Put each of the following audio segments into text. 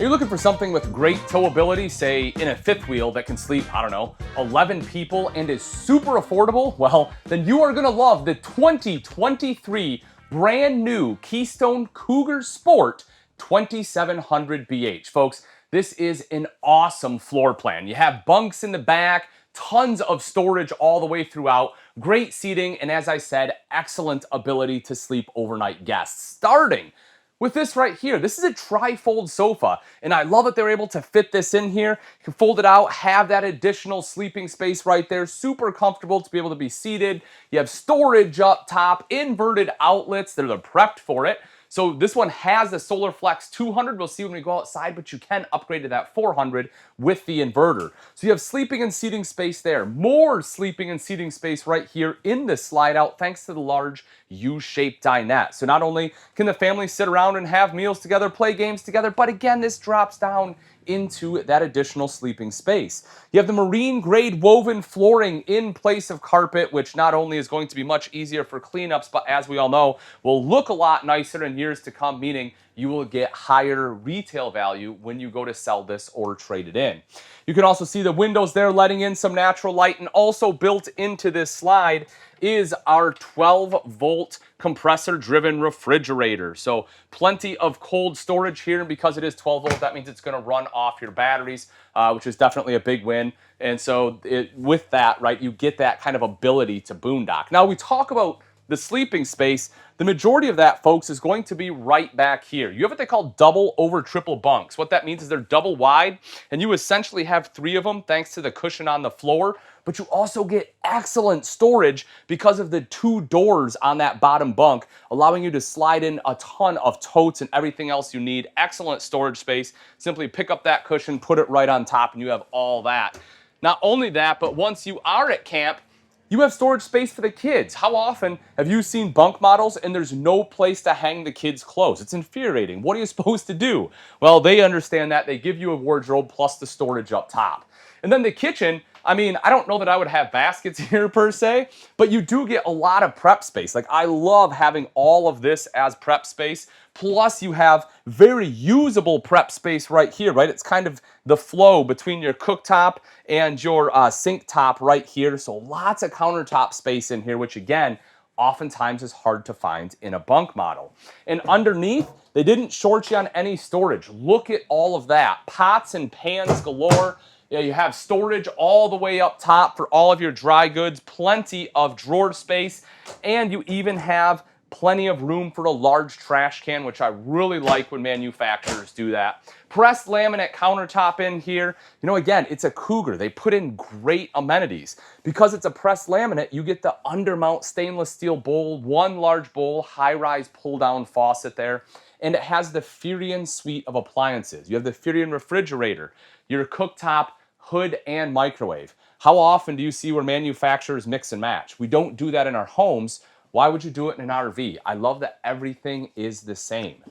You're looking for something with great towability, say in a fifth wheel that can sleep, 11 people and is super affordable? Well, then you are gonna love the 2023 brand new Keystone Cougar Sport 2700 BH. Folks, this is an awesome floor plan. You have bunks in the back, tons of storage all the way throughout, great seating, and as I said, excellent ability to sleep overnight guests. Starting with this right here, this is a tri-fold sofa, and I love that they're able to fit this in here. You can fold it out, have that additional sleeping space right there. Super comfortable to be able to be seated. You have storage up top, inverted outlets that are prepped for it. So this one has the Solar Flex 200. We'll see when we go outside, but you can upgrade to that 400 with the inverter. So you have sleeping and seating space there. More sleeping and seating space right here in this slide out thanks to the large U-shaped dinette. So not only can the family sit around and have meals together, play games together, but again, this drops down into that additional sleeping space. You have the marine grade woven flooring in place of carpet, which not only is going to be much easier for cleanups, but as we all know, will look a lot nicer in years to come, meaning you will get higher retail value when you go to sell this or trade it in. You can also see the windows there letting in some natural light, and also built into this slide is our 12-volt compressor-driven refrigerator. So plenty of cold storage here, and because it is 12 volt, that means it's going to run off your batteries, which is definitely a big win. And so with that, right, you get that kind of ability to boondock. Now we talk about the sleeping space. The majority of that, folks, is going to be right back here. You have what they call double over triple bunks. What that means is they're double wide, and you essentially have 3 of them thanks to the cushion on the floor, but you also get excellent storage because of the 2 doors on that bottom bunk, allowing you to slide in a ton of totes and everything else you need. Excellent storage space. Simply pick up that cushion, put it right on top, and you have all that. Not only that, but once you are at camp, you have storage space for the kids. How often have you seen bunk models and there's no place to hang the kids' clothes? It's infuriating. What are you supposed to do? Well, they understand that. They give you a wardrobe plus the storage up top. And then the kitchen, I mean, I don't know that I would have baskets here per se, but you do get a lot of prep space. Like, I love having all of this as prep space. Plus, you have very usable prep space right here, right? It's kind of the flow between your cooktop and your sink top right here. So lots of countertop space in here, which again, oftentimes is hard to find in a bunk model. And underneath, they didn't short you on any storage. Look at all of that. Pots and pans galore. Yeah, you have storage all the way up top for all of your dry goods, plenty of drawer space, and you even have plenty of room for a large trash can, which I really like when manufacturers do that. Pressed laminate countertop in here. You know, again, it's a Cougar. They put in great amenities. Because it's a pressed laminate, you get the undermount stainless steel bowl, 1 large bowl, high-rise pull-down faucet there, and it has the Furion suite of appliances. You have the Furion refrigerator, your cooktop, hood, and microwave. How often do you see where manufacturers mix and match? We don't do that in our homes. Why would you do it in an RV? I love that everything is the same.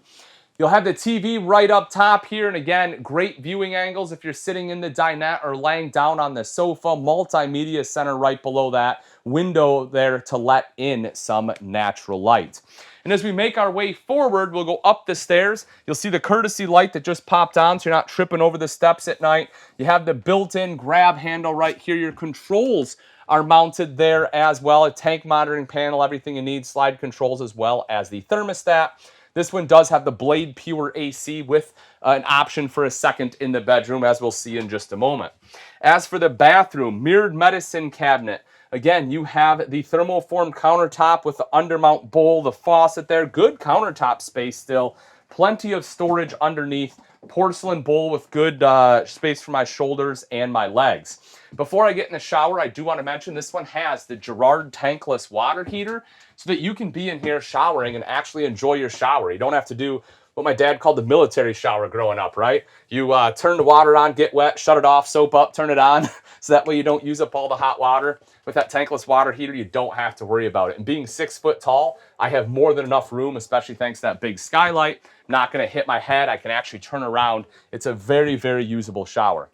You'll have the TV right up top here, and again, great viewing angles if you're sitting in the dinette or laying down on the sofa. Multimedia center right below that. Window there to let in some natural light. And as we make our way forward, we'll go up the stairs. You'll see the courtesy light that just popped on, so you're not tripping over the steps at night. You have the built-in grab handle right here. Your controls are mounted there as well. A tank monitoring panel, everything you need, slide controls, as well as the thermostat. This one does have the Blade Pure AC with an option for a second in the bedroom, as we'll see in just a moment. As for the bathroom, mirrored medicine cabinet. Again, you have the thermoformed countertop with the undermount bowl, the faucet there. Good countertop space still. Plenty of storage underneath. Porcelain bowl with good space for my shoulders and my legs. Before I get in the shower, I do want to mention this one has the Girard tankless water heater so that you can be in here showering and actually enjoy your shower. You don't have to do what my dad called the military shower growing up, right? You turn the water on, get wet, shut it off, soap up, turn it on, so that way you don't use up all the hot water. With that tankless water heater, you don't have to worry about it. And being 6 foot tall, I have more than enough room, especially thanks to that big skylight. I'm not gonna hit my head, I can actually turn around. It's a very, very usable shower.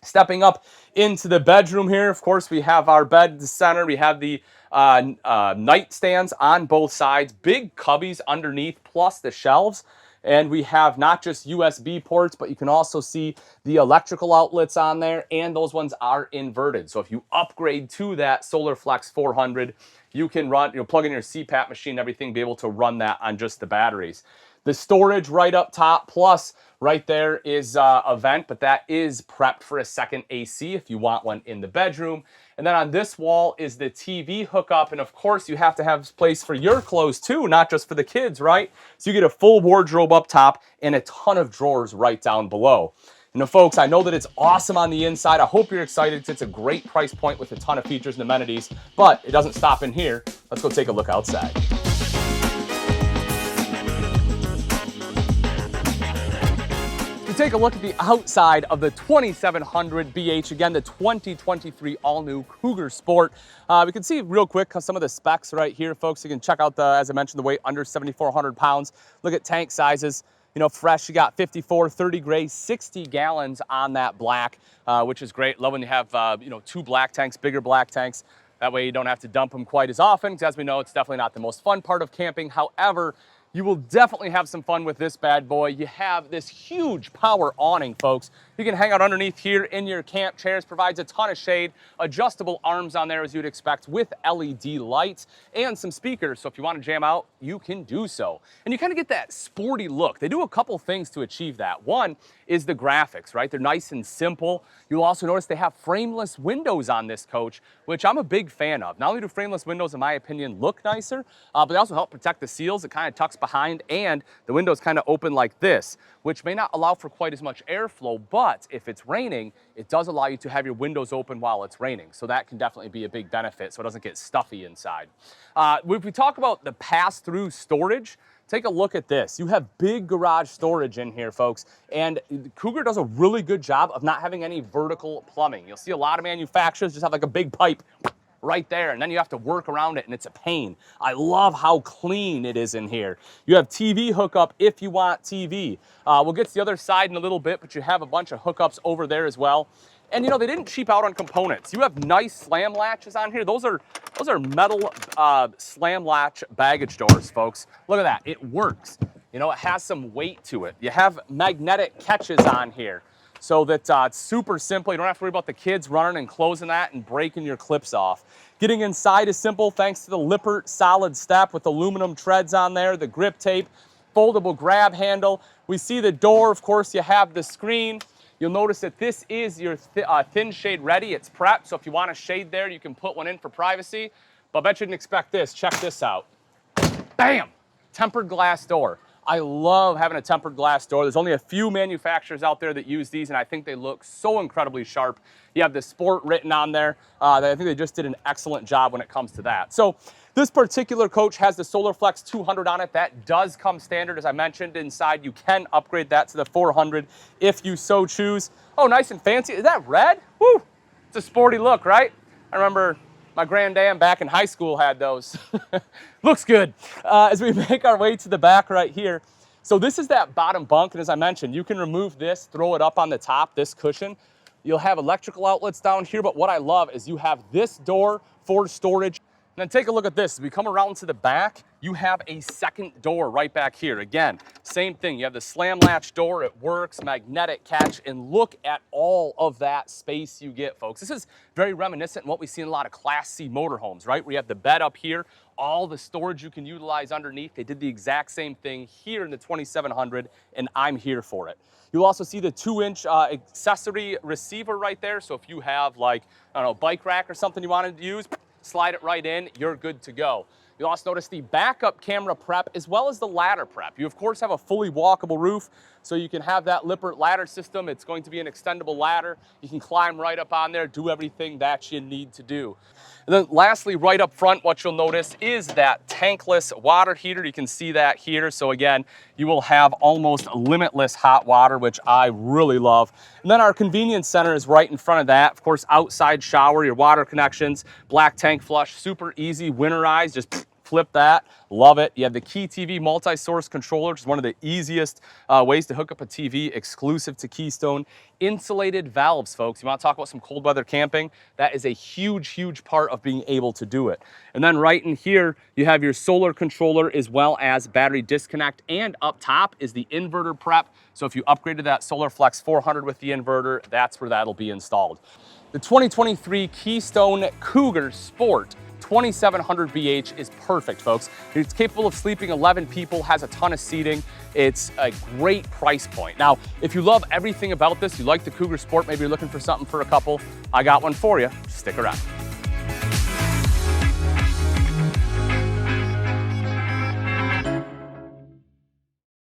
Stepping up into the bedroom here, of course, we have our bed in the center. We have the nightstands on both sides, big cubbies underneath, plus the shelves. And we have not just USB ports, but you can also see the electrical outlets on there, and those ones are inverted. So if you upgrade to that SolarFlex 400, you can run, plug in your CPAP machine, everything, be able to run that on just the batteries. The storage right up top, plus right there is a vent, but that is prepped for a second AC if you want one in the bedroom. And then on this wall is the TV hookup. And of course, you have to have place for your clothes too, not just for the kids, right? So you get a full wardrobe up top and a ton of drawers right down below. And folks, I know that it's awesome on the inside. I hope you're excited because it's a great price point with a ton of features and amenities, but it doesn't stop in here. Let's go take a look outside. Take a look at the outside of the 2700 BH, again, the 2023 all-new Cougar Sport. We can see real quick some of the specs right here, folks. You can check out the, as I mentioned, the weight under 7,400 pounds. Look at tank sizes. Fresh, you got 54, 30 gray, 60 gallons on that black, which is great. Love when you have, two black tanks, bigger black tanks. That way you don't have to dump them quite as often, because as we know, it's definitely not the most fun part of camping. However, you will definitely have some fun with this bad boy. You have this huge power awning, folks. You can hang out underneath here in your camp chairs, provides a ton of shade, adjustable arms on there as you'd expect with LED lights and some speakers. So if you want to jam out, you can do so. And you kind of get that sporty look. They do a couple things to achieve that. One is the graphics, right? They're nice and simple. You'll also notice they have frameless windows on this coach, which I'm a big fan of. Not only do frameless windows, in my opinion, look nicer, but they also help protect the seals. It kind of tucks behind, and the windows kind of open like this, which may not allow for quite as much airflow, but if it's raining, it does allow you to have your windows open while it's raining. So that can definitely be a big benefit so it doesn't get stuffy inside. If we talk about the pass-through storage, take a look at this. You have big garage storage in here, folks, and Cougar does a really good job of not having any vertical plumbing. You'll see a lot of manufacturers just have like a big pipe right there, and then you have to work around it, and it's a pain. I love how clean it is in here. You have TV hookup if you want TV. We'll get to the other side in a little bit, but you have a bunch of hookups over there as well. And they didn't cheap out on components. You have nice slam latches on here. Those are metal slam latch baggage doors, folks. Look at that, it works. It has some weight to it. You have magnetic catches on here, so that it's super simple. You don't have to worry about the kids running and closing that and breaking your clips off. Getting inside is simple thanks to the Lippert solid step with aluminum treads on there, the grip tape, foldable grab handle. We see the door, of course, you have the screen. You'll notice that this is your thin shade ready. It's prepped, so if you want a shade there, you can put one in for privacy. But I bet you didn't expect this. Check this out. Bam! Tempered glass door. I love having a tempered glass door. There's only a few manufacturers out there that use these, and I think they look so incredibly sharp. You have the Sport written on there. I think they just did an excellent job when it comes to that. So this particular coach has the SolarFlex 200 on it. That does come standard, as I mentioned. Inside, you can upgrade that to the 400 if you so choose. Oh, nice and fancy. Is that red? Woo! It's a sporty look, right? I remember my granddam back in high school had those. Looks good. As we make our way to the back right here. So this is that bottom bunk, and as I mentioned, you can remove this, throw it up on the top, this cushion. You'll have electrical outlets down here, but what I love is you have this door for storage. And then take a look at this. As we come around to the back, you have a second door right back here. Again, same thing. You have the slam latch door. It works, magnetic catch, and look at all of that space you get, folks. This is very reminiscent in what we see in a lot of Class C motorhomes, right? Where you have the bed up here, all the storage you can utilize underneath. They did the exact same thing here in the 2700, and I'm here for it. You'll also see the 2-inch accessory receiver right there. So if you have like, I don't know, bike rack or something you wanted to use, slide it right in, you're good to go. You'll also notice the backup camera prep as well as the ladder prep. You of course have a fully walkable roof, so you can have that Lippert ladder system. It's going to be an extendable ladder. You can climb right up on there, do everything that you need to do. And then lastly, right up front, what you'll notice is that tankless water heater. You can see that here. So again, you will have almost limitless hot water, which I really love. And then our convenience center is right in front of that. Of course, outside shower, your water connections, black tank flush, super easy, winterized, just Flip that, love it. You have the Key TV multi-source controller, which is one of the easiest ways to hook up a TV exclusive to Keystone. Insulated valves, folks. You want to talk about some cold weather camping? That is a huge, huge part of being able to do it. And then right in here, you have your solar controller as well as battery disconnect, and up top is the inverter prep. So if you upgraded that Solar Flex 400 with the inverter, that's where that'll be installed. The 2023 Keystone Cougar Sport 2700 BH is perfect, folks. It's capable of sleeping 11 people, has a ton of seating. It's a great price point. Now, if you love everything about this, you like the Cougar Sport, maybe you're looking for something for a couple, I got one for you. Stick around.